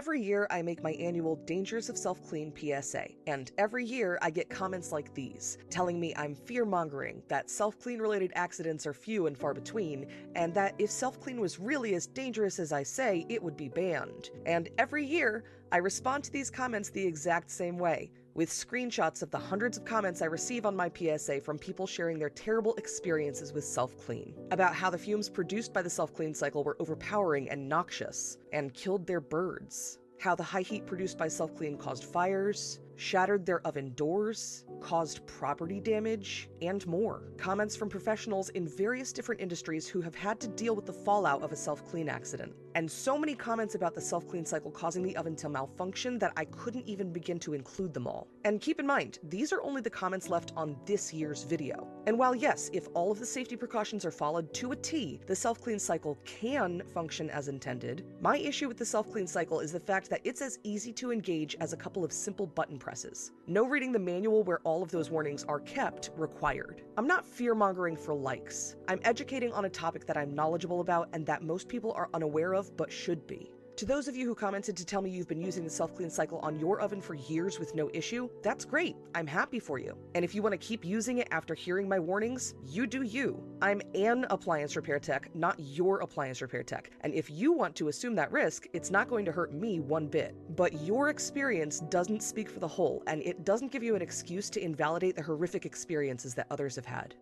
Every year I make my annual Dangers of Self-Clean PSA, and every year I get comments like these, telling me I'm fear-mongering, that self-clean related accidents are few and far between, and that if self-clean was really as dangerous as I say, it would be banned. And every year, I respond to these comments the exact same way, with screenshots of the hundreds of comments I receive on my PSA from people sharing their terrible experiences with self-clean, about how the fumes produced by the self-clean cycle were overpowering and noxious, and killed their birds, how the high heat produced by self-clean caused fires, shattered their oven doors, caused property damage, and more. Comments from professionals in various different industries who have had to deal with the fallout of a self-clean accident. And so many comments about the self-clean cycle causing the oven to malfunction that I couldn't even begin to include them all. And keep in mind, these are only the comments left on this year's video. And while yes, if all of the safety precautions are followed to a T, the self-clean cycle can function as intended, my issue with the self-clean cycle is the fact that it's as easy to engage as a couple of simple button presses. No reading the manual where all of those warnings are kept required. I'm not fear-mongering for likes. I'm educating on a topic that I'm knowledgeable about and that most people are unaware of but should be. To those of you who commented to tell me you've been using the self-clean cycle on your oven for years with no issue, that's great. I'm happy for you. And if you want to keep using it after hearing my warnings, you do you. I'm an appliance repair tech, not your appliance repair tech. And if you want to assume that risk, it's not going to hurt me one bit. But your experience doesn't speak for the whole, and it doesn't give you an excuse to invalidate the horrific experiences that others have had.